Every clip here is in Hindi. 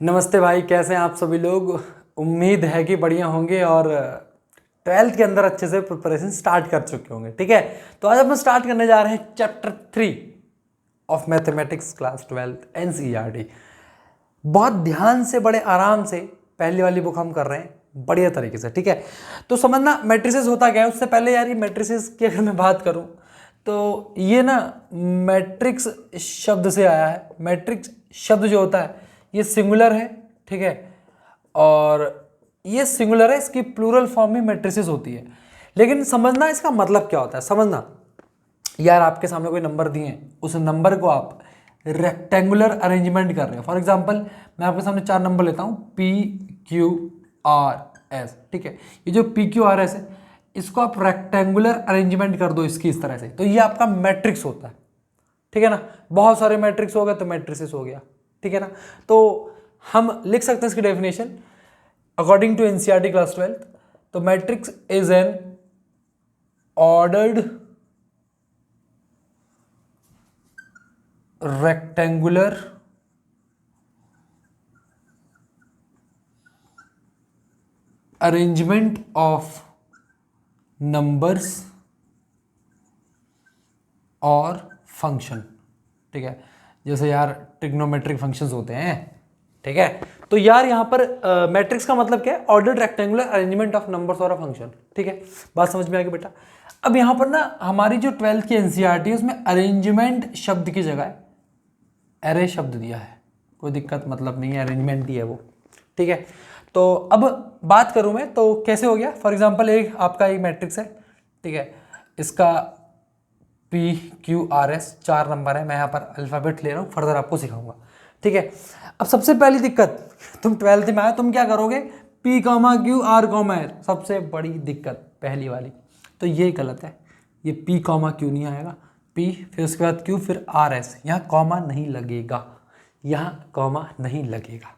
नमस्ते भाई, कैसे हैं आप सभी लोग। उम्मीद है कि बढ़िया होंगे और ट्वेल्थ के अंदर अच्छे से प्रिपरेशन स्टार्ट कर चुके होंगे। ठीक है, तो आज अपन स्टार्ट करने जा रहे हैं chapter 3 of mathematics class 12 NCERT. बहुत ध्यान से, बड़े आराम से पहली वाली बुक हम कर रहे हैं बढ़िया तरीके से। ठीक है, तो समझना मैट्रिसेस होता क्या है। उससे पहले यार, ये मैट्रिसेस की अगर मैं बात करूं तो ये ना मैट्रिक्स शब्द से आया है। मैट्रिक्स शब्द जो होता है ये सिंगुलर है। ठीक है, और ये सिंगुलर है, इसकी प्लूरल फॉर्म में मैट्रिसेस होती है। लेकिन समझना इसका मतलब क्या होता है। समझना यार, आपके सामने कोई नंबर दिए हैं, उस नंबर को आप रेक्टेंगुलर अरेंजमेंट कर रहे हो। फॉर एग्जांपल, मैं आपके सामने 4 नंबर लेता हूं, पी क्यू आर एस। ठीक है, ये जो पी क्यू आर एस है, इसको आप रेक्टेंगुलर अरेंजमेंट कर दो इसकी इस तरह से, तो ये आपका मैट्रिक्स होता है। ठीक है ना, बहुत सारे मैट्रिक्स हो गए तो मैट्रिसेस हो गया। ठीक है ना, तो हम लिख सकते हैं इसकी definition according to NCERT class 12। तो matrix is an ordered rectangular arrangement of numbers और फंक्शन। ठीक है, जैसे यार ट्रिग्नोमेट्रिक फंक्शंस होते हैं। ठीक है, तो यार यहाँ पर मैट्रिक्स का मतलब क्या है? Ordered rectangular arrangement of numbers और फंक्शन। ठीक है, बात समझ में आ गई बेटा। अब यहाँ पर ना हमारी जो 12th की एनसीईआरटी है उसमें अरेंजमेंट शब्द की जगह एरे शब्द दिया है। कोई दिक्कत मतलब नहीं है, अरेंजमेंट ही है वो। ठीक है, तो अब बात करूं मैं तो कैसे हो गया। फॉर एग्जांपल, एक आपका एक मैट्रिक्स है। ठीक है, इसका P Q R S 4 number है। मैं यहाँ पर अल्फ़ाबेट ले रहा हूँ, फर्दर आपको सिखाऊंगा। ठीक है, अब सबसे पहली दिक्कत, तुम 12th में आए, तुम क्या करोगे? P comma Q R comma S, सबसे बड़ी दिक्कत पहली वाली। तो ये गलत है, ये पी कॉमा क्यू नहीं आएगा, पी फिर उसके बाद क्यू फिर आर एस, यहाँ कॉमा नहीं लगेगा, यहाँ कॉमा नहीं लगेगा।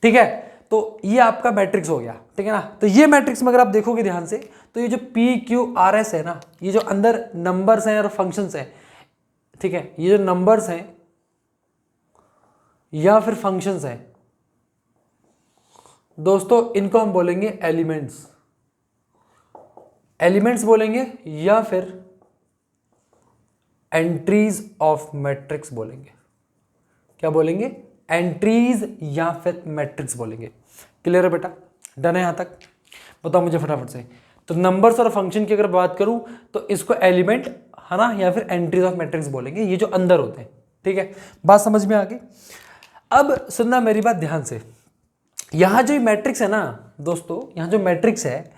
ठीक है, तो ये आपका मैट्रिक्स हो गया। ठीक है ना, तो ये मैट्रिक्स में अगर आप देखोगे ध्यान से, तो ये जो पी क्यू आर एस है ना, ये जो अंदर नंबर्स हैं और फंक्शंस हैं। ठीक है, ये जो नंबर्स हैं या फिर फंक्शंस हैं दोस्तों, इनको हम बोलेंगे एलिमेंट्स। एलिमेंट्स बोलेंगे या फिर एंट्रीज ऑफ मैट्रिक्स बोलेंगे। क्या बोलेंगे? एंट्रीज या फिर मैट्रिक्स बोलेंगे। क्लियर है बेटा? डन है यहां तक? बताओ मुझे फटाफट से। तो नंबर्स और फंक्शन की अगर बात करूं तो इसको एलिमेंट है ना, या फिर एंट्रीज ऑफ मैट्रिक्स बोलेंगे, ये जो अंदर होते हैं। ठीक है, बात समझ में आ गई। अब सुनना मेरी बात ध्यान से। यहां जो मैट्रिक्स है ना दोस्तों, यहां जो मैट्रिक्स है,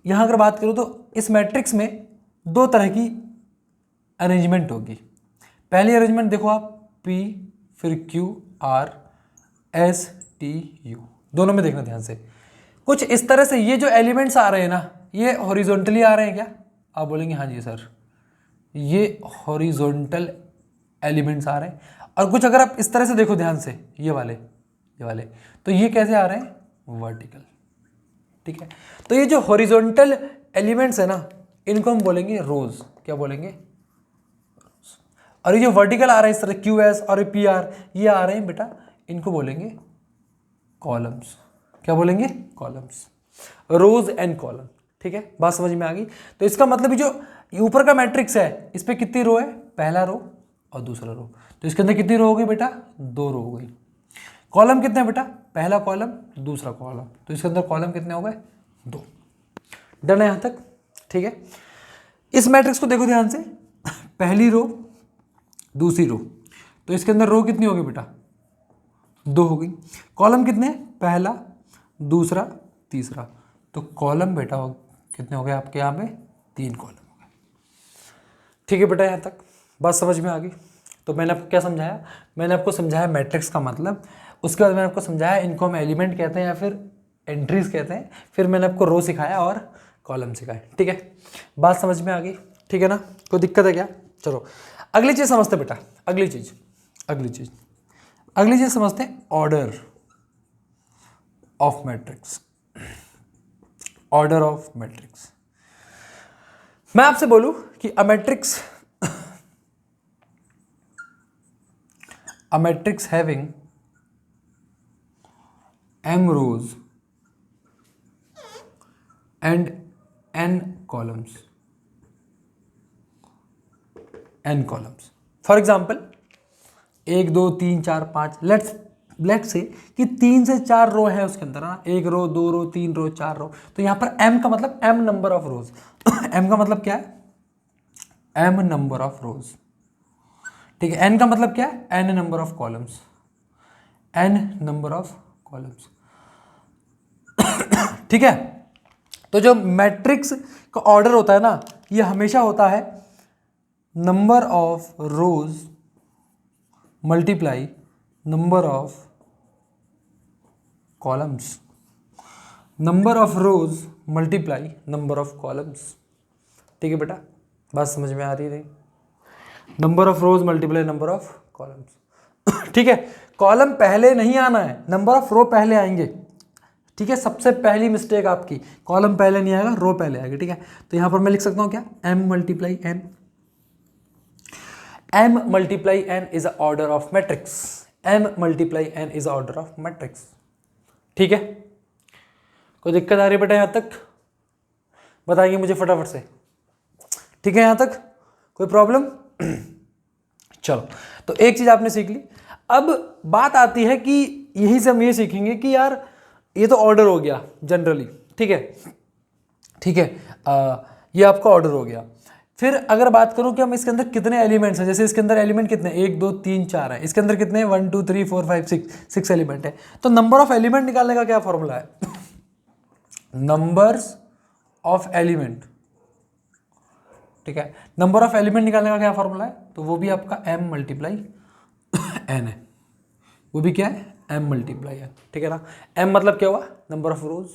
यहां अगर बात करूं तो इस मैट्रिक्स में 2 तरह की अरेंजमेंट होगी। पहली अरेंजमेंट देखो आप, पी फिर Q R S T U, दोनों में देखना ध्यान से। कुछ इस तरह से ये जो एलिमेंट्स आ रहे हैं ना, ये हॉरिजॉन्टली आ रहे हैं क्या? आप बोलेंगे हाँ जी सर, ये हॉरिजॉन्टल एलिमेंट्स आ रहे हैं। और कुछ अगर आप इस तरह से देखो ध्यान से, ये वाले तो ये कैसे आ रहे हैं? वर्टिकल। ठीक है, तो ये जो हॉरिजॉन्टल एलिमेंट्स है ना, इनको हम बोलेंगे रोज। क्या बोलेंगे? और ये जो वर्टिकल आ रहा है इस तरह क्यू एस और पी आर, ये आ रहे हैं बेटा, इनको बोलेंगे कॉलम्स। क्या बोलेंगे? Columns, rows and column. ठीक है, बात समझ में आ गई। तो इसका मतलब ये जो ऊपर का मैट्रिक्स है, इस पे कितनी रो है? पहला रो और दूसरा रो। तो इसके अंदर कितनी रो हो गई बेटा? 2 रो हो गई। कॉलम कितने हैं बेटा? पहला कॉलम दूसरा कॉलम, तो इसके अंदर कॉलम कितने हो गए? 2। डन है यहां तक? ठीक है, इस मैट्रिक्स को देखो ध्यान से, पहली रो दूसरी रो, तो इसके अंदर रो कितनी होगी बेटा? 2 हो गई। कॉलम कितने? पहला दूसरा तीसरा, तो कॉलम बेटा कितने हो गए आपके यहाँ पे? 3 कॉलम हो गए। ठीक है बेटा, यहाँ तक बात समझ में आ गई। तो मैंने आपको क्या समझाया? मैंने आपको समझाया मैट्रिक्स का मतलब, उसके बाद मैंने आपको समझाया इनको हम एलिमेंट कहते हैं या फिर एंट्रीज कहते हैं, फिर मैंने आपको रो सिखाया और कॉलम सिखाए। ठीक है, बात समझ में आ गई। ठीक है ना, कोई दिक्कत है क्या? चलो अगली चीज समझते बेटा। अगली चीज समझते हैं, order of matrix. Order of matrix, मैं आपसे बोलूं कि a matrix having m rows and n columns. n columns. For example 1 2 3 4 5 let's say कि 3 से 4 रो है उसके अंदर ना, 1 रो 2 रो 3 रो 4 रो, तो यहां पर m का मतलब m number of rose m का मतलब क्या है? m नंबर ऑफ रोज, ठीक है। n का मतलब क्या है? n number of columns, n number of columns, ठीक है। तो जो मैट्रिक्स का ऑर्डर होता है ना, ये हमेशा होता है number of rose multiply number of columns, number of rose multiply number of columns, ठीक है बेटा, बात समझ में आ रही है? Number of rose multiply number of columns, ठीक है। कॉलम पहले नहीं आना है, नंबर ऑफ रो पहले आएंगे, ठीक है। सबसे पहली मिस्टेक आपकी, कॉलम पहले नहीं आएगा, रो पहले आएगा, ठीक है। तो यहां पर मैं लिख सकता हूं क्या? m multiply n, m multiply n is a order of matrix, m multiply n is order of matrix, ठीक है। कोई दिक्कत आ रही है बेटा यहां तक? बताइए मुझे फटाफट से, ठीक है, यहां तक कोई प्रॉब्लम? चलो, तो एक चीज आपने सीख ली। अब बात आती है कि यही से हम ये सीखेंगे कि यार ये तो ऑर्डर हो गया जनरली, ठीक है, ठीक है, ये आपका ऑर्डर हो गया। फिर अगर बात करूं कि हम इसके अंदर कितने एलिमेंट्स हैं, जैसे इसके अंदर एलिमेंट कितने, 1 2 3 4 है, इसके अंदर कितने 1 2 3 4 5 6 एलिमेंट है। तो नंबर ऑफ एलिमेंट निकालने का क्या फॉर्मूला है? नंबर्स ऑफ एलिमेंट, ठीक है। नंबर ऑफ एलिमेंट निकालने का क्या फॉर्मूला है? तो वो भी आपका m मल्टीप्लाई n है, वो भी क्या है? m मल्टीप्लाई n, ठीक है ना। m मतलब क्या हुआ? नंबर ऑफ रोज,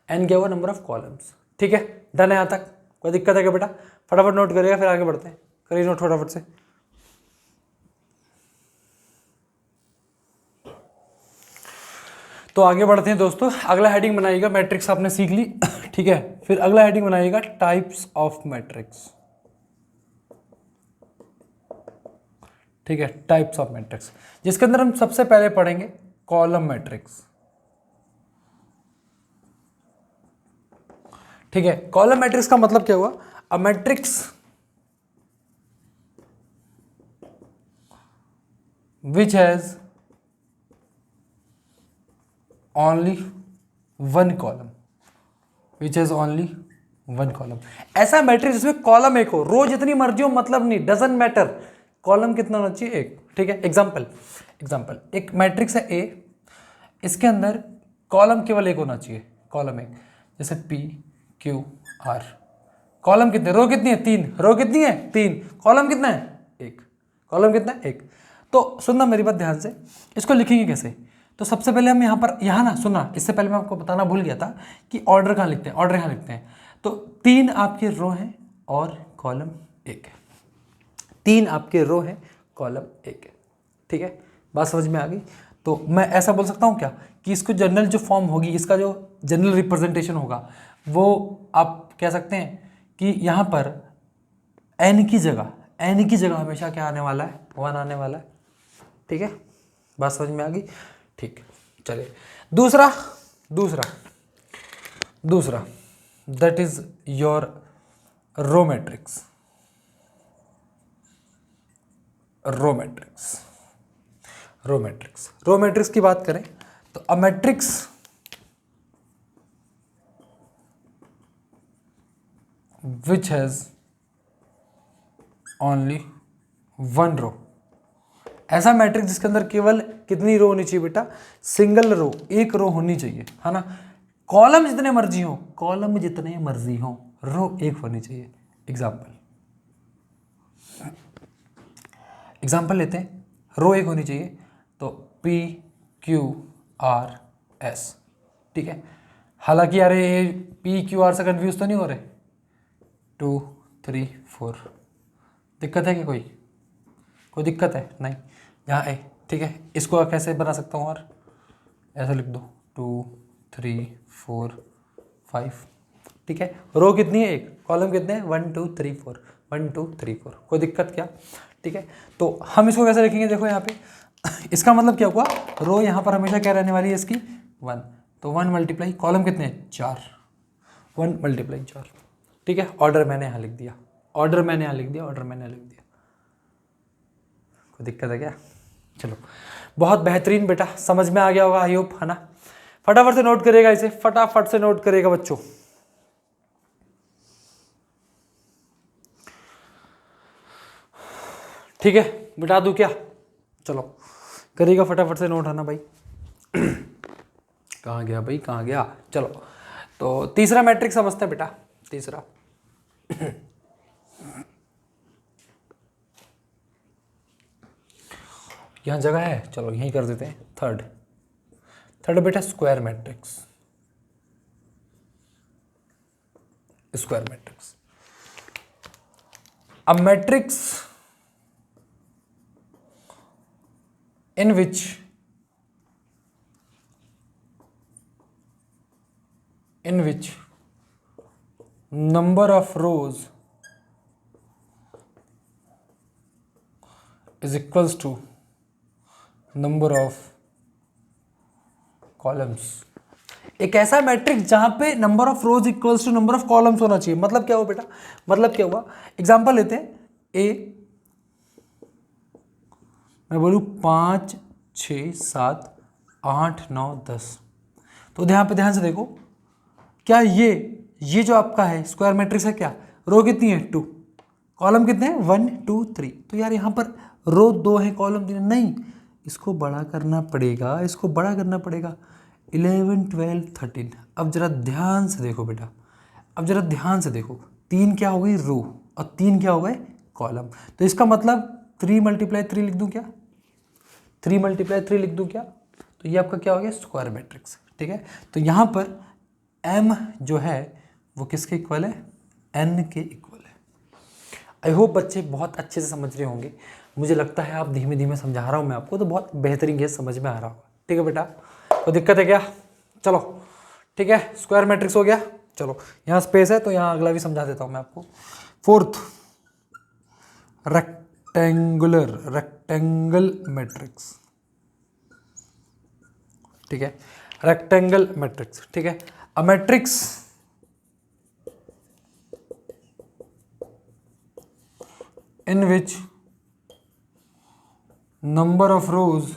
n क्या हुआ? नंबर ऑफ कॉलम्स, ठीक है। डन है यहां तक? कोई दिक्कत है क्या बेटा? फटाफट नोट करिएगा, फिर आगे बढ़ते हैं, करिए नोट फटाफट से। तो आगे बढ़ते हैं दोस्तों, अगला हेडिंग बनाइएगा, मैट्रिक्स आपने सीख ली, ठीक है। फिर अगला हेडिंग बनाइएगा टाइप्स ऑफ मैट्रिक्स, ठीक है, टाइप्स ऑफ मैट्रिक्स, जिसके अंदर हम सबसे पहले पढ़ेंगे कॉलम मैट्रिक्स, ठीक है। कॉलम मैट्रिक्स का मतलब क्या हुआ? अ matrix which has only one column, which has only one column. ऐसा मैट्रिक्स जिसमें कॉलम एक हो, रो जितनी मर्जी हो मतलब नहीं, डजंट मैटर, कॉलम कितना होना चाहिए? एक, ठीक है। एग्जाम्पल एक मैट्रिक्स है ए, इसके अंदर कॉलम केवल एक होना चाहिए, कॉलम एक, जैसे पी क्यू आर। कॉलम कितने, रो कितनी है? 3, रो कितनी है? 3, कॉलम कितना है? 1, कॉलम कितना है? 1। तो सुनना मेरी बात ध्यान से, इसको लिखेंगे कैसे? तो सबसे पहले हम यहाँ ना सुनना, इससे पहले मैं आपको बताना भूल गया था कि ऑर्डर कहाँ लिखते हैं, ऑर्डर यहाँ लिखते हैं। तो 3 आपके रो हैं और कॉलम 1 है, 3 आपके रो है, कॉलम 1 है, ठीक है, बात समझ में आ गई? तो मैं ऐसा बोल सकता हूँ क्या कि इसको जनरल जो फॉर्म होगी, इसका जो जनरल रिप्रेजेंटेशन होगा, वो आप कह सकते हैं कि यहाँ पर n की जगह हमेशा क्या आने वाला है? 1 आने वाला है, ठीक है, बात समझ में आ गई? ठीक, चलिए दूसरा that is your row matrix, row matrix की बात करें तो a matrix which has only one row, ऐसा मैट्रिक्स जिसके अंदर केवल कितनी रो होनी चाहिए बेटा? सिंगल रो, एक रो होनी चाहिए, है ना। कॉलम जितने मर्जी हो, रो एक होनी चाहिए। एग्जाम्पल लेते हैं, रो एक होनी चाहिए, तो P Q R S, ठीक है। हालांकि यार ये P Q R से कंफ्यूज तो नहीं हो रहे? 2 3 4, दिक्कत है कि कोई दिक्कत है? नहीं, यहाँ ए, ठीक है। इसको कैसे बना सकता हूँ? और ऐसा लिख दो 2 3 4 5, ठीक है। रो कितनी है? एक, कॉलम कितने हैं? 1 2 3 4, 1 2 3 4, कोई दिक्कत क्या? ठीक है। तो हम इसको कैसे लिखेंगे? देखो यहाँ पे इसका मतलब क्या हुआ? रो यहाँ पर हमेशा क्या रहने वाली है? इसकी 1, तो 1 मल्टीप्लाई कॉलम कितने हैं 4, 1 मल्टीप्लाई 4। ठीक है, ऑर्डर मैंने यहाँ लिख दिया, ऑर्डर मैंने यहाँ लिख दिया, ऑर्डर मैंने यहाँ लिख दिया। कोई दिक्कत है क्या? चलो बहुत बेहतरीन बेटा, समझ में आ गया होगा आई होप, है ना। फटाफट से नोट करिएगा इसे, फटाफट से नोट करिएगा बच्चों। ठीक है, मिटा दूं क्या? चलो करिएगा फटाफट से नोट, है ना भाई। कहाँ गया भाई, कहाँ गया? चलो तो तीसरा मैट्रिक्स समझते हैं बेटा। तीसरा यहाँ जगह है, चलो यहीं कर देते हैं। थर्ड बेटा square matrix, square matrix. A matrix in which number of rows is equals to number of columns। एक ऐसा मैट्रिक्स जहां पे number of rows equals to number of columns होना चाहिए। मतलब क्या हुआ बेटा? मतलब क्या हुआ? एग्जांपल लेते हैं, ए मैं बोलूँ 5 6 7 8 9 10, तो यहाँ पे ध्यान से देखो, क्या ये जो आपका है स्क्वायर मैट्रिक्स है, क्या रो कितनी है 2, कॉलम कितने हैं 1 2 3। तो यार यहाँ पर रो 2 है, कॉलम 3 नहीं, इसको बड़ा करना पड़ेगा, इसको बड़ा करना पड़ेगा। 11 12 13। अब जरा ध्यान से देखो बेटा, अब जरा ध्यान से देखो, 3 क्या हो गई रो और 3 क्या हो गए कॉलम। तो इसका मतलब 3 मल्टीप्लाई 3 लिख दूं क्या? 3 मल्टीप्लाई 3 लिख दूं क्या? तो ये आपका क्या हो गया स्क्वायर मैट्रिक्स। ठीक है, तो यहाँ पर m जो है वो किसके इक्वल है? n के इक्वल है। आई होप बच्चे बहुत अच्छे से समझ रहे होंगे। मुझे लगता है आप धीमे धीमे समझा रहा हूँ मैं आपको, तो बहुत बेहतरीन के समझ में आ रहा होगा। ठीक है बेटा, कोई दिक्कत है क्या? चलो ठीक है, स्क्वायर मैट्रिक्स हो गया। चलो यहाँ स्पेस है तो यहाँ अगला भी समझा देता हूँ मैं आपको। Fourth, rectangle matrix. ठीक है, रेक्टेंगल मैट्रिक्स। ठीक है, a matrix in which number of rows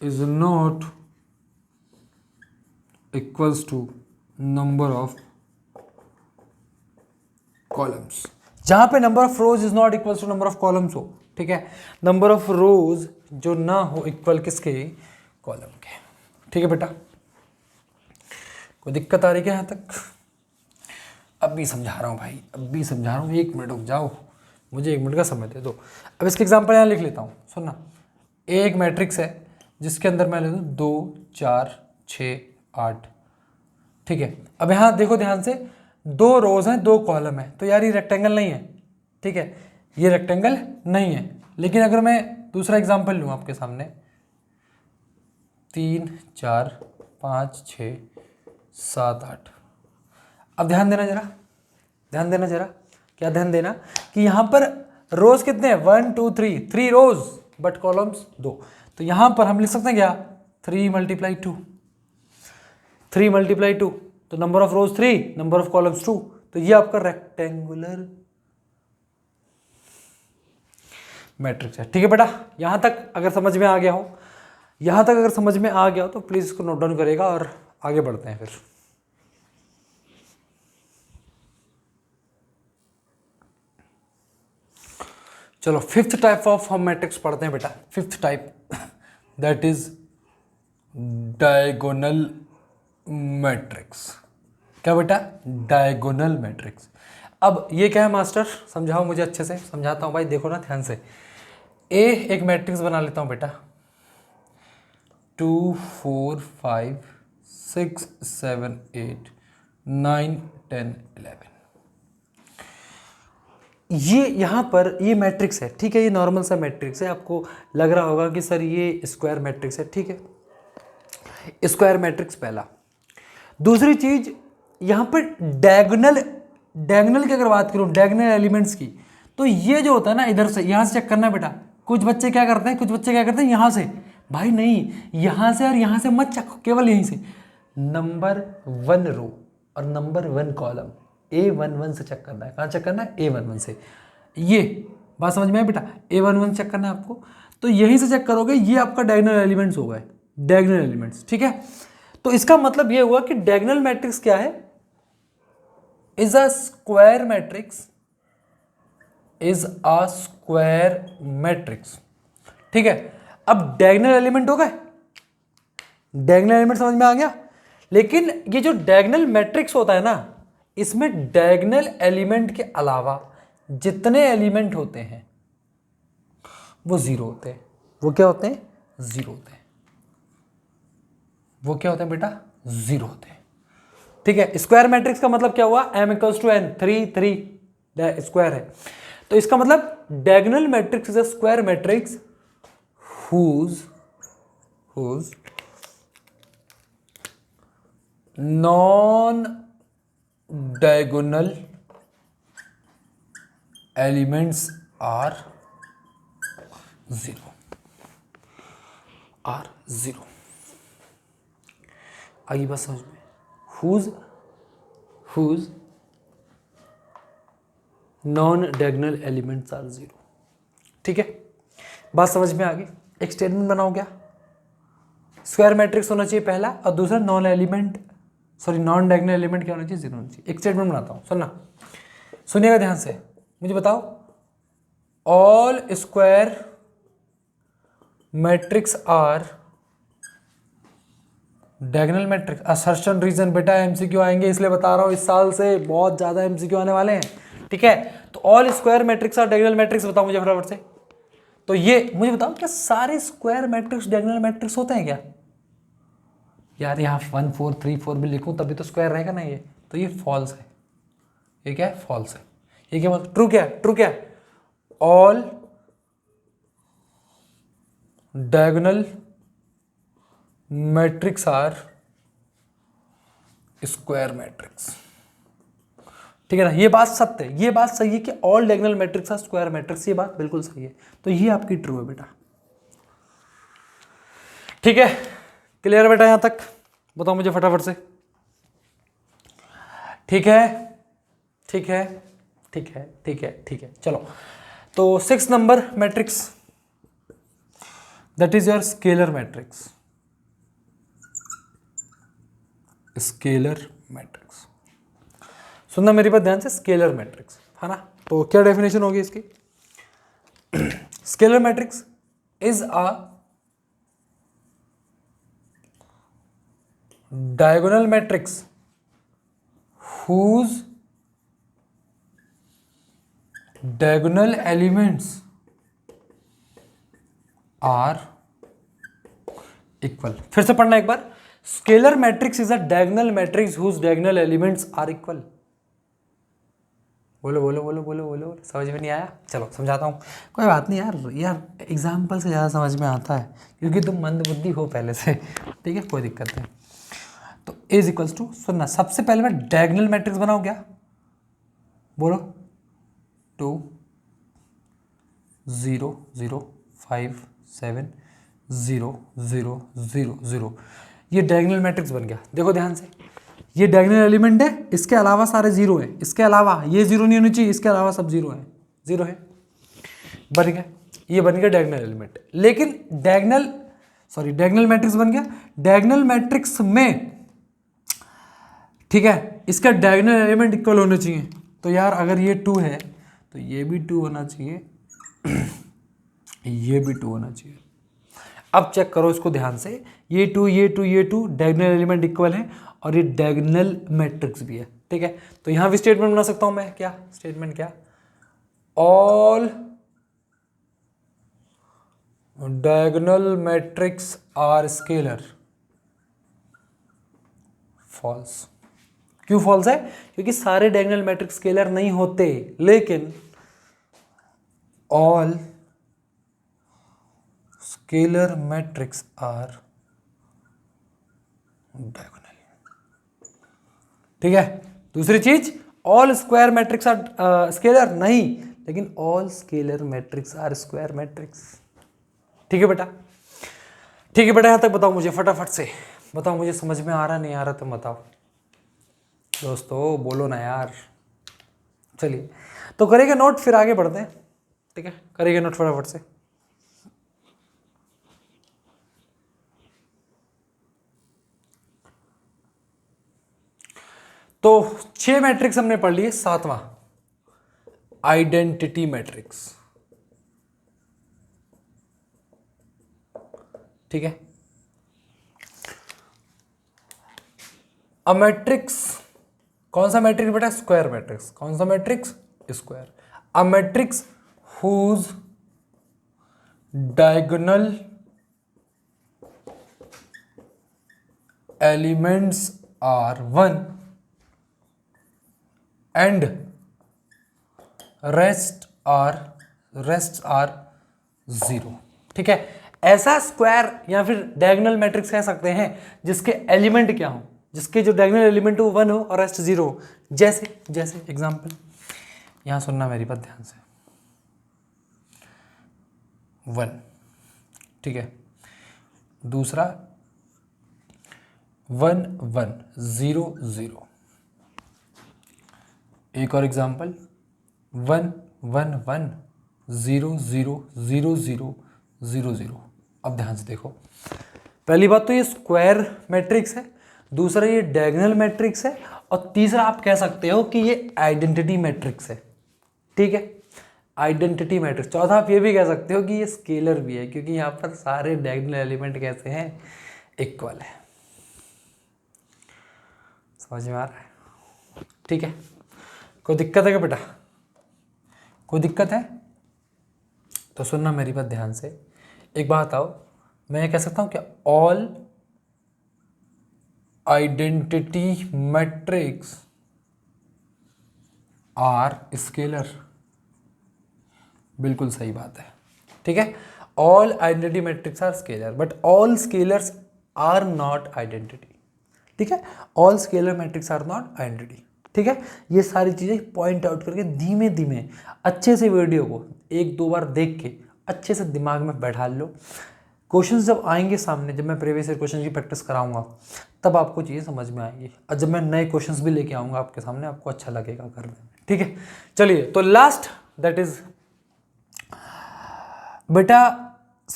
is not equals to number of columns। जहां पे number of rows is not equals to number of columns हो। ठीक है, नंबर ऑफ रोज जो ना हो इक्वल किसके? कॉलम के। ठीक है बेटा, कोई दिक्कत आ रही है यहाँ तक? अब भी समझा रहा हूँ भाई, अब भी समझा रहा हूँ, 1 मिनट रुक जाओ, मुझे 1 मिनट का समय दे दो। अब इसके एग्जांपल यहाँ लिख लेता हूँ, सुनना। एक मैट्रिक्स है जिसके अंदर मैं ले लूँ 2 4 6 8। ठीक है, अब यहाँ देखो ध्यान से, 2 रोज हैं 2 कॉलम है, तो यार ये रेक्टेंगल नहीं है। ठीक है, ये रेक्टेंगल नहीं है। लेकिन अगर मैं दूसरा एग्जांपल लूँ आपके सामने, 3 4 5 6 7 8। अब ध्यान देना जरा, ध्यान देना जरा, क्या ध्यान देना कि यहाँ पर रोज कितने हैं 1 2 3 रोज बट कॉलम्स 2। तो यहाँ पर हम लिख सकते हैं क्या? 3 मल्टीप्लाई 2, 3 मल्टीप्लाई 2, तो number of rose 3, number of columns 2। तो ये आपका रेक्टेंगुलर मैट्रिक्स है। ठीक है बेटा, यहाँ तक अगर समझ में आ गया हो, यहाँ तक अगर समझ में आ गया हो तो प्लीज़ इसको नोट डाउन करेगा और आगे बढ़ते हैं फिर। चलो फिफ्थ टाइप ऑफ हम मैट्रिक्स पढ़ते हैं बेटा। Fifth type that is diagonal matrix. क्या बेटा? Diagonal matrix. अब ये क्या है मास्टर, समझाओ मुझे अच्छे से। समझाता हूँ भाई, देखो ना ध्यान से। ए एक मैट्रिक्स बना लेता हूँ बेटा, 2 4 5 6 7 8 9 10 11। ये यहाँ पर ये मैट्रिक्स है। ठीक है, ये नॉर्मल सा मैट्रिक्स है। आपको लग रहा होगा कि सर ये स्क्वायर मैट्रिक्स है। ठीक है, स्क्वायर मैट्रिक्स पहला। दूसरी चीज यहाँ पर डायगोनल की अगर बात करूँ, डायगोनल एलिमेंट्स की, तो ये जो होता है ना, इधर से यहाँ से चेक करना बेटा। कुछ बच्चे क्या करते हैं यहाँ से। भाई नहीं, यहाँ से और यहाँ से मत चेक, केवल यहीं से। नंबर 1 रो और नंबर 1 कॉलम A11 से चेक करना है। कहाँ चेक करना है? A11 से। ये बात समझ में आई बेटा? A11 चेक करना है आपको, तो यहीं से चेक करोगे। ये आपका डायगोनल एलिमेंट्स हो गए, डायगोनल एलिमेंट्स, ठीक है। तो इसका मतलब ये हुआ कि डायगोनल मैट्रिक्स क्या है? Is a square matrix, is a square matrix, ठीक है। अब डायगोनल एलिमेंट हो गए, डायगोनल एलिमेंट समझ में आ गया। लेकिन ये जो डायगोनल मैट्रिक्स होता है ना, इसमें डायगोनल एलिमेंट के अलावा जितने एलिमेंट होते हैं वो जीरो होते हैं। वो क्या होते हैं? जीरो होते हैं। वो क्या होते हैं बेटा? जीरो होते हैं, ठीक है। स्क्वायर मैट्रिक्स का मतलब क्या हुआ? m equals to n, 3 square है। तो इसका मतलब diagonal matrix is a square matrix whose non diagonal elements are zero, आगे बात समझ में? whose non diagonal elements are zero, ठीक है। बात समझ में आ गई? एक स्टेटमेंट बनाओ क्या? स्क्वायर मैट्रिक्स होना चाहिए पहला, और दूसरा नॉन डायगोनल एलिमेंट क्या होना चाहिए? जीरो होना चाहिए। एक स्टेटमेंट बनाता हूं, सुनना, सुनिएगा ध्यान से, मुझे बताओ। All square matrix are diagonal matrix. Assertion reason बेटा एमसीक्यू आएंगे, इसलिए बता रहा हूं, इस साल से बहुत ज्यादा एमसीक्यू आने वाले हैं, ठीक है। तो all square matrix are diagonal matrix, बताओ मुझे फटाफट से। तो ये मुझे बताओ, क्या सारे स्क्वायर मैट्रिक्स डायगोनल मैट्रिक्स होते हैं क्या? यार यहाँ 1 4 3 4 भी लिखूं तभी तो स्क्वायर रहेगा ना ये। तो ये फॉल्स है। ये क्या है? फॉल्स है। ये क्या मतलब? ट्रू क्या है? ट्रू क्या है? All diagonal matrix are square matrix, ठीक है ना। ये बात सत्य है, ये बात सही है कि all diagonal matrix are square matrix, ये बात बिल्कुल सही है। तो ये आपकी ट्रू है बेटा, ठीक है। क्लियर है बेटा यहां तक? बताओ मुझे फटाफट से। ठीक है, ठीक है, ठीक है, ठीक है, ठीक है, चलो। तो 6 number matrix, that is your scalar matrix. Scalar matrix, सुनना मेरी बात ध्यान से, स्केलर मैट्रिक्स है ना। तो क्या डेफिनेशन होगी इसकी? Scalar matrix is a diagonal matrix whose diagonal elements are equal। फिर से पढ़ना एक बार। Scalar matrix is a diagonal matrix whose diagonal elements are equal। बोलो बोलो बोलो बोलो बोलो, समझ में नहीं आया? चलो समझाता हूँ। कोई बात नहीं यार एग्जाम्पल से ज़्यादा समझ में आता है, क्योंकि तुम मंदबुद्धि हो पहले से, ठीक है, कोई दिक्कत नहीं। तो इज इक्वल्स टू, सुनना, सबसे पहले मैं डायगोनल मैट्रिक्स बनाऊँ क्या? बोलो। 2 0 0 5 7 0 0 0 0, ये डायगोनल मैट्रिक्स बन गया। देखो ध्यान से, ये डायगोनल एलिमेंट है, इसके अलावा सारे जीरो है, इसके अलावा ये जीरो नहीं होनी चाहिए, इसके अलावा सब जीरो है, जीरो है, बन गया। ये बन गया डायगोनल एलिमेंट। लेकिन डायगोनल मैट्रिक्स बन गया। डायगोनल मैट्रिक्स में, ठीक है, इसका डायगोनल एलिमेंट इक्वल होने चाहिए। तो यार अगर ये 2 है तो ये भी 2 होना चाहिए, ये भी 2 होना चाहिए। अब चेक करो इसको ध्यान से, ये 2 ये 2 ये 2 डायगोनल एलिमेंट इक्वल है, और ये डायगोनल मैट्रिक्स भी है, ठीक है। तो यहां भी स्टेटमेंट बना सकता हूं मैं, क्या स्टेटमेंट? क्या? All diagonal matrix are scalar. False. क्यों फॉल्स है? क्योंकि सारे डायगोनल मैट्रिक्स स्केलर नहीं होते, लेकिन all scalar matrix are diagonal, ठीक है। दूसरी चीज, all square matrix are scalar नहीं, लेकिन all scalar matrix are square matrix, ठीक है बेटा। ठीक है बेटा, यहां तक बताओ मुझे फटाफट से। बताओ मुझे समझ में आ रहा नहीं आ रहा, तुम बताओ दोस्तों, बोलो ना यार। चलिए तो करेंगे नोट, फिर आगे बढ़ते हैं। ठीक है, करेंगे नोट फटाफट से। तो 6 मैट्रिक्स हमने पढ़ लिए, 7वां आइडेंटिटी मैट्रिक्स। ठीक है, अ मैट्रिक्स, कौन सा मैट्रिक्स बेटा? Square matrix. कौन सा matrix? Square. A matrix whose diagonal elements are 1 and rest are 0। ठीक है, ऐसा स्क्वायर या फिर डायगोनल मैट्रिक्स कह सकते हैं जिसके एलिमेंट क्या हो, जिसके जो डायगोनल एलिमेंट हो 1 हो और रेस्ट 0 हो। जैसे जैसे एग्जांपल, यहां सुनना मेरी बात ध्यान से। 1, ठीक है, दूसरा 1 1 0 0। एक और एग्जांपल 1 1 1 0 0 0 0 0 0। अब ध्यान से देखो, पहली बात तो ये स्क्वायर मैट्रिक्स है, दूसरा ये डायगोनल मैट्रिक्स है, और तीसरा आप कह सकते हो कि ये आइडेंटिटी मैट्रिक्स है। ठीक है, आइडेंटिटी मैट्रिक्स। चौथा आप ये भी कह सकते हो कि ये स्केलर भी है, क्योंकि यहाँ पर सारे डायगोनल एलिमेंट कैसे हैं? इक्वल है। समझ में आ रहा है? ठीक है, कोई दिक्कत है क्या बेटा? कोई दिक्कत है तो सुनना मेरी बात ध्यान से। एक बात आओ, मैं ये कह सकता हूँ क्या all identity matrix are scalar? बिल्कुल सही बात है। ठीक है, all identity matrix are scalar, but all scalars are not identity. ठीक है, all scalar matrix are not identity. ठीक है, ये सारी चीज़ें पॉइंट आउट करके धीमे धीमे अच्छे से वीडियो को 1-2 बार देख के अच्छे से दिमाग में बैठा लो। क्वेश्चंस जब आएंगे सामने, जब मैं प्रीवियस ईयर क्वेश्चन की प्रैक्टिस कराऊंगा, तब आपको चीज़ें समझ में आएंगी, और जब मैं नए क्वेश्चंस भी लेके आऊँगा आपके सामने, आपको अच्छा लगेगा करने में। ठीक है, चलिए तो लास्ट दैट इज बेटा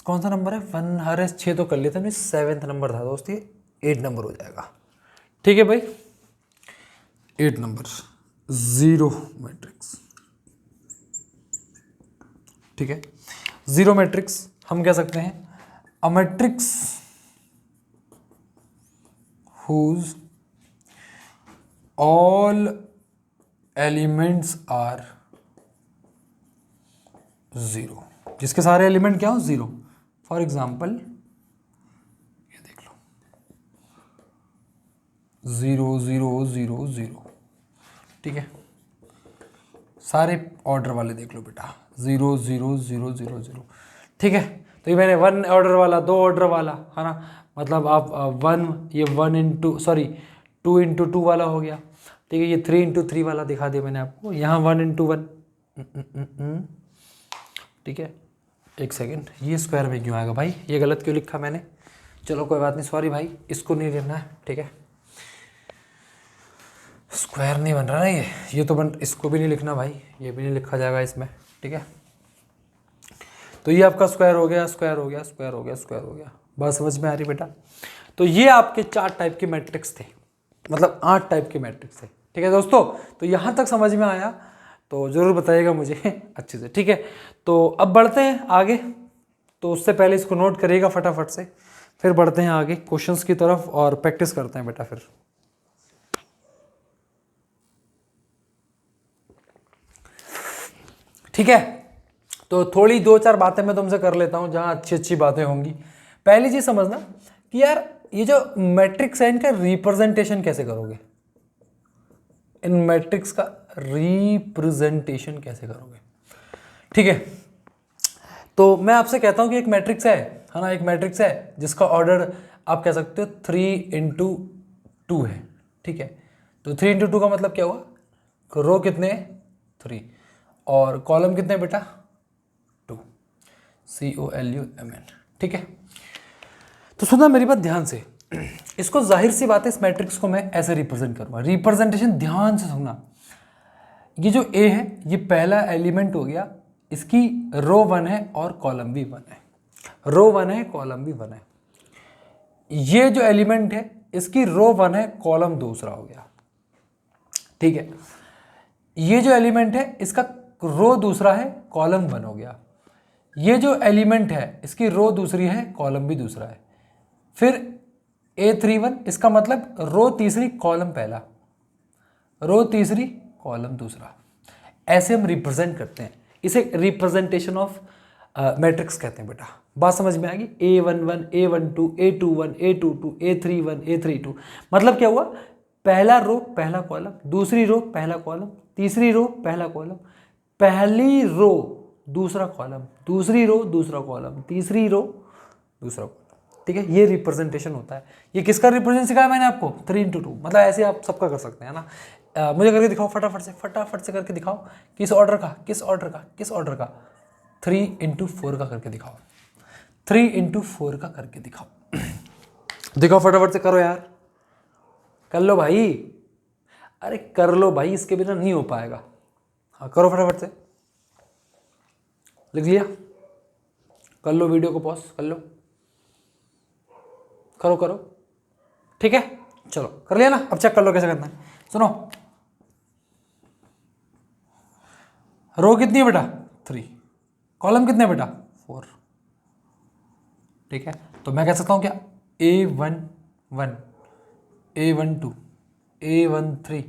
कौन सा नंबर है? 1 हर 6 तो कर लेते हैं, 7th नंबर था दोस्त, ये 8 नंबर हो जाएगा। ठीक है भाई, 8 नंबर 0 मैट्रिक्स। ठीक है, 0 मैट्रिक्स हम कह सकते हैं a matrix whose all elements are 0, जिसके सारे एलिमेंट क्या हो? 0। फॉर एग्जाम्पल ये देख लो, 0 0 0 0। ठीक है, सारे ऑर्डर वाले देख लो बेटा, 0 0 0 0 0। ठीक है, तो ये मैंने 1 ऑर्डर वाला, 2 ऑर्डर वाला, है ना, मतलब आप 1 ये 1 इंटू सॉरी 2 इंटू 2 वाला हो गया। ठीक है, ये 3 इंटू 3 वाला दिखा दिया मैंने आपको, यहाँ 1 इंटू 1। ठीक है, एक सेकेंड, ये स्क्वायर में क्यों आएगा भाई? ये गलत क्यों लिखा मैंने? चलो कोई बात नहीं, सॉरी भाई, इसको नहीं लिखना है। ठीक है, स्क्वायर नहीं बन रहा ना ये तो इसको भी नहीं लिखना भाई, ये भी नहीं लिखा जाएगा इसमें। ठीक है, तो ये आपका स्क्वायर हो गया, स्क्वायर हो गया, स्क्वायर हो गया, स्क्वायर हो गया। बात समझ में आ रही बेटा? तो ये आपके 4 टाइप के मैट्रिक्स थे, मतलब 8 टाइप के मैट्रिक्स थे। ठीक है दोस्तों, तो यहाँ तक समझ में आया तो ज़रूर बताइएगा मुझे अच्छे से। ठीक है, तो अब बढ़ते हैं आगे। तो उससे पहले इसको नोट करिएगा फटाफट से, फिर बढ़ते हैं आगे क्वेश्चंस की तरफ और प्रैक्टिस करते हैं बेटा फिर। ठीक है, तो थोड़ी 2-4 बातें मैं तुमसे कर लेता हूं जहां अच्छी अच्छी बातें होंगी। पहली चीज समझना कि यार ये जो मैट्रिक्स है इनका रिप्रेजेंटेशन कैसे करोगे? इन मैट्रिक्स का रिप्रेजेंटेशन कैसे करोगे? ठीक है, तो मैं आपसे कहता हूं कि एक मैट्रिक्स है ना, एक मैट्रिक्स है जिसका ऑर्डर आप कह सकते हो 3 इंटू 2 है। ठीक है, तो 3 इंटू 2 का मतलब क्या हुआ? रो कितने? 3, और कॉलम कितने बेटा? 2, COLUMN। ठीक है, तो सुनना मेरी बात ध्यान से। इसको जाहिर सी बात है इस मैट्रिक्स को मैं ऐसे रिप्रेजेंट करूंगा। रिप्रेजेंटेशन ध्यान से सुनना, ये जो ए है ये पहला एलिमेंट हो गया, इसकी रो 1 है और कॉलम भी 1 है, रो 1 है कॉलम भी 1 है। ये जो एलिमेंट है इसकी रो 1 है कॉलम दूसरा हो गया, ठीक है। ये जो एलिमेंट है इसका रो दूसरा है कॉलम 1 हो गया। ये जो एलिमेंट है इसकी रो दूसरी है कॉलम भी दूसरा है। फिर A31 इसका मतलब रो तीसरी कॉलम पहला, रो तीसरी कॉलम दूसरा। ऐसे हम रिप्रेजेंट करते हैं, इसे रिप्रेजेंटेशन ऑफ मैट्रिक्स कहते हैं बेटा। बात समझ में आएगी। A11 A12 A21 A22 A31 A32 मतलब क्या हुआ, पहला रो पहला कॉलम, दूसरी रो पहला कॉलम, तीसरी रो पहला कॉलम, पहली रो दूसरा कॉलम, दूसरी रो दूसरा कॉलम, तीसरी रो दूसरा कॉलम, ठीक है। ये रिप्रेजेंटेशन होता है। ये किसका रिप्रेजेंट सिखाया मैंने आपको, 3x2, मतलब ऐसे आप सबका कर सकते हैं ना। मुझे करके दिखाओ फटाफट से करके दिखाओ, किस ऑर्डर का 3x4 का करके दिखाओ, 3x4 का करके दिखाओ। दिखाओ फटाफट से, करो यार, कर लो भाई, अरे कर लो भाई, इसके बिना नहीं हो पाएगा। हाँ करो फटाफट से, लिख लिया, कर लो, वीडियो को पॉज कर लो, करो, ठीक है। चलो कर लिया ना, अब चेक कर लो कैसे करना है। सुनो, रो कितनी है बेटा 3, कॉलम कितने बेटा 4, ठीक है। तो मैं कह सकता हूं क्या, A11 A12 A13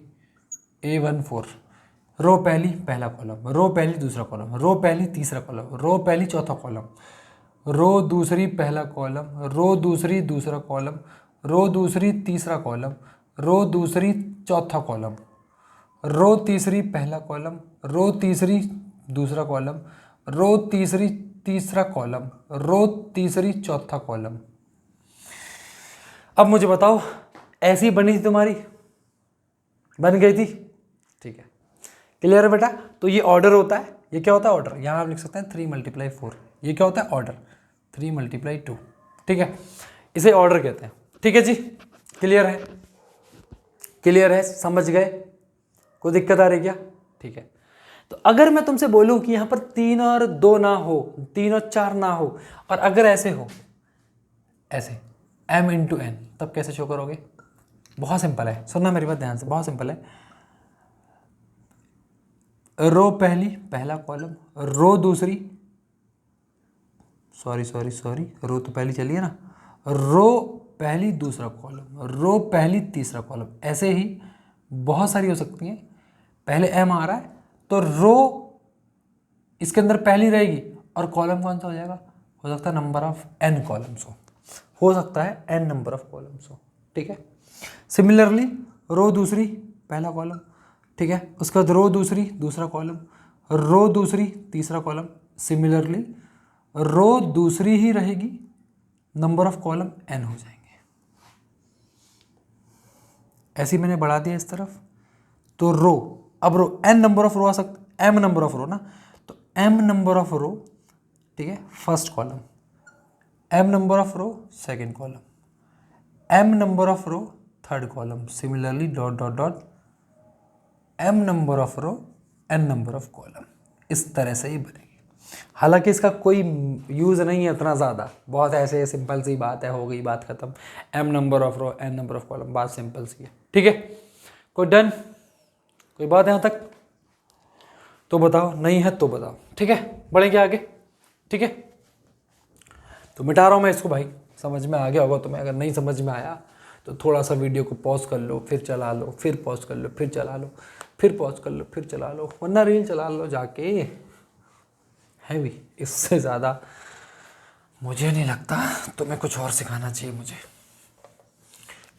A14, रो पहली पहला कॉलम, रो पहली दूसरा कॉलम, रो पहली तीसरा कॉलम, रो पहली चौथा कॉलम, रो दूसरी पहला कॉलम, रो दूसरी दूसरा कॉलम, रो दूसरी तीसरा कॉलम, रो दूसरी चौथा कॉलम, रो तीसरी पहला कॉलम, रो तीसरी दूसरा कॉलम, रो तीसरी तीसरा कॉलम, रो तीसरी चौथा कॉलम। अब मुझे बताओ, ऐसी बनी थी तुम्हारी, बन गई थी, ठीक है, क्लियर है बेटा। तो ये ऑर्डर होता है, ये क्या होता है ऑर्डर, यहाँ आप लिख सकते हैं 3 × 4, ये क्या होता है ऑर्डर, 3 × 2, ठीक है, इसे ऑर्डर कहते हैं, ठीक है जी। क्लियर है, क्लियर है, समझ गए, कोई दिक्कत आ रही क्या, ठीक है। तो अगर मैं तुमसे बोलूं कि यहाँ पर 3 और 2 ना हो, 3 और 4 ना हो, और अगर ऐसे हो, ऐसे m × n, तब कैसे शो करोगे, बहुत सिंपल है, सुनना मेरी बात ध्यान से, बहुत सिंपल है। रो पहली पहला कॉलम, रो दूसरी, सॉरी रो तो पहली चली है ना, रो पहली दूसरा कॉलम, रो पहली तीसरा कॉलम, ऐसे ही बहुत सारी हो सकती हैं। पहले m आ रहा है तो रो इसके अंदर पहली रहेगी और कॉलम कौन सा हो जाएगा, हो सकता है नंबर ऑफ n कॉलम्स हो सकता है n नंबर ऑफ कॉलम्स हो, ठीक है। सिमिलरली रो दूसरी पहला कॉलम, ठीक है, उसके बाद रो दूसरी दूसरा कॉलम, रो दूसरी तीसरा कॉलम, सिमिलरली रो दूसरी ही रहेगी, नंबर ऑफ कॉलम n हो जाएंगे। ऐसे मैंने बढ़ा दिया इस तरफ, तो रो, अब रो n नंबर ऑफ रो आ सकता, m नंबर ऑफ रो ना, तो m नंबर ऑफ रो, ठीक है, first column, m number of row second column, m number of row third column, similarly dot dot dot m number of row n number of column, इस तरह से ही बनेगी। हालांकि इसका कोई यूज़ नहीं है उतना ज़्यादा, बहुत ऐसे सिंपल सी बात है, हो गई बात ख़त्म, m number of row n number of column, बात सिंपल सी है, ठीक है। कोई डन, कोई बात यहाँ तक, तो बताओ, नहीं है तो बताओ, ठीक है, बढ़ेंगे आगे, ठीक है। तो मिटा रहा हूँ मैं इसको भाई, समझ में आ गया होगा तुम्हें, अगर नहीं समझ में आया तो थोड़ा सा वीडियो को पॉज कर लो, फिर चला लो, फिर पॉज कर लो, फिर चला लो, फिर पॉज कर लो, फिर चला लो, वरना रील चला लो जाके, है भी, इससे ज़्यादा मुझे नहीं लगता तुम्हें कुछ और सिखाना चाहिए मुझे,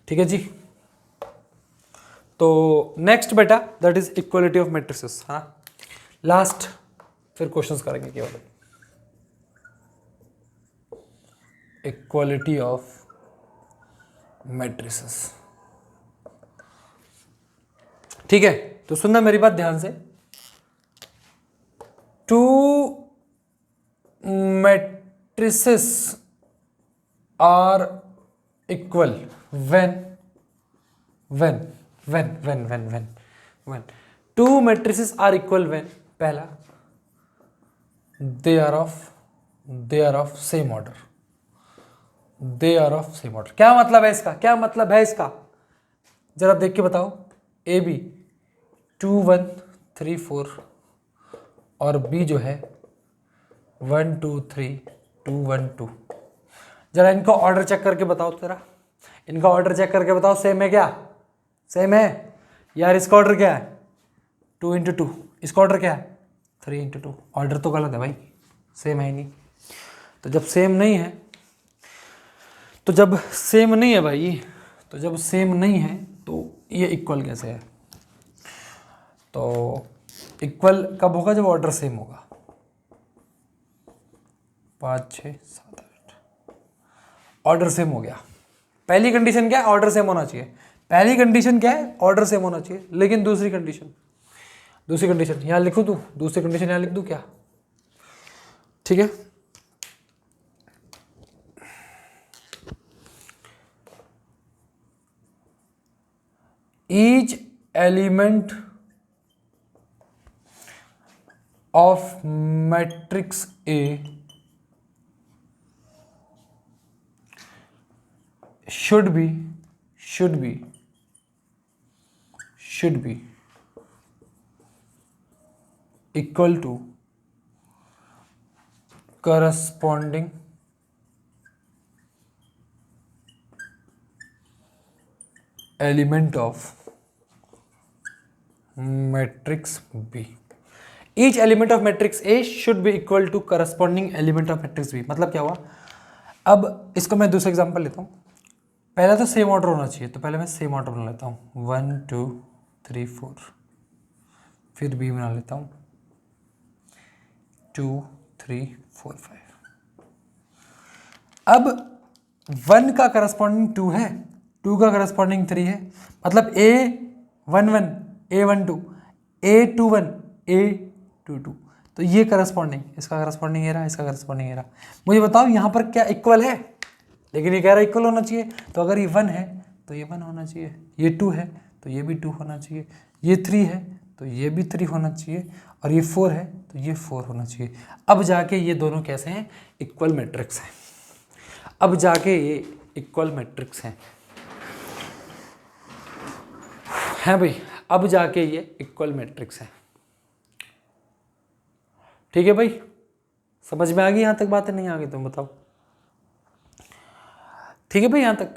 ठीक है जी। तो नेक्स्ट बेटा that is equality of matrices, हाँ लास्ट, फिर क्वेश्चंस करेंगे केवल, इक्वलिटी ऑफ मैट्रिसेस, ठीक है। तो सुनना मेरी बात ध्यान से, two matrices are equal when two matrices are equal when पहला they are of same order, क्या मतलब है इसका, जरा देख के बताओ। ए बी 2 1 3 4 और बी जो है 1 2 3 2 1 2। जरा इनका ऑर्डर चेक करके बताओ, सेम है क्या? सेम है यार। इसका ऑर्डर क्या है? 2 × 2। इसका ऑर्डर क्या है? 3 × 2। ऑर्डर तो गलत है भाई, सेम है ही नहीं। तो जब सेम नहीं है तो ये इक्वल कैसे है? तो इक्वल कब होगा? जब ऑर्डर सेम होगा। 5 6 7 8 ऑर्डर सेम हो गया। पहली कंडीशन क्या है? ऑर्डर सेम होना चाहिए। लेकिन दूसरी कंडीशन यहाँ लिखूँ तू, दूसरी कंडीशन यहाँ लिख दूँ क्या? ठीक है, each element of matrix A should be equal to corresponding element of matrix B. Each element of matrix A should be equal to corresponding element of matrix B. मतलब क्या हुआ? अब इसको मैं दूसरा एग्जांपल लेता हूँ। पहला तो सेम ऑर्डर होना चाहिए, तो पहले मैं सेम ऑर्डर बना लेता हूँ 1 2 3 4, फिर B बना लेता हूँ 2 3 4 5। अब 1 का करस्पॉन्डिंग 2 है, 2 का करस्पॉन्डिंग 3 है, मतलब A11 A12 A21 A22। तो ये करस्पॉन्डिंग, इसका करस्पॉन्डिंग ये रहा, इसका करस्पॉन्डिंग ये रहा। मुझे बताओ यहाँ पर क्या इक्वल है? लेकिन ये कह रहा है इक्वल होना चाहिए। तो अगर ये 1 है तो ये 1 होना चाहिए, ये 2 है तो ये भी 2 होना चाहिए, ये 3 है तो ये भी 3 होना चाहिए, और ये 4 है तो ये 4 होना चाहिए। अब जाके ये दोनों कैसे हैं? इक्वल मैट्रिक्स हैं। अब जाके ये इक्वल मैट्रिक्स हैं भाई, अब जाके ये इक्वल मैट्रिक्स हैं। ठीक है भाई, समझ में आ गई यहाँ तक बातें? नहीं आ गई तुम बताओ। ठीक है भाई यहाँ तक?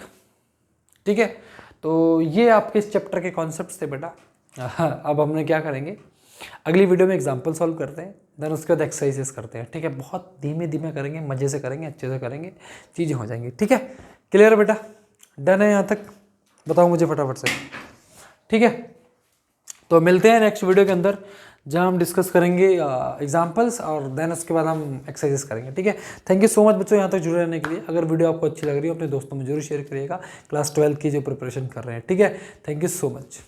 ठीक है, तो ये आपके इस चैप्टर के कॉन्सेप्ट्स थे बेटा। अब हमने क्या करेंगे, अगली वीडियो में एग्जाम्पल सॉल्व करते हैं, देन उसके बाद एक्सरसाइजेस करते हैं। ठीक है, बहुत धीमे धीमे करेंगे, मज़े से करेंगे, अच्छे से करेंगे, चीज़ें हो जाएंगी। ठीक है, क्लियर है बेटा? डन है यहाँ तक? बताओ मुझे फटाफट से। ठीक है, तो मिलते हैं नेक्स्ट वीडियो के अंदर, जहां हम डिस्कस करेंगे एग्जाम्पल्स, और देन उसके बाद हम एक्सरसाइजेस करेंगे। ठीक है, थैंक यू सो मच बच्चों यहाँ तक जुड़े रहने के लिए। अगर वीडियो आपको अच्छी लग रही हो अपने दोस्तों में जरूर शेयर करिएगा, क्लास 12 की जो प्रिपरेशन कर रहे हैं। ठीक है, थैंक यू सो मच।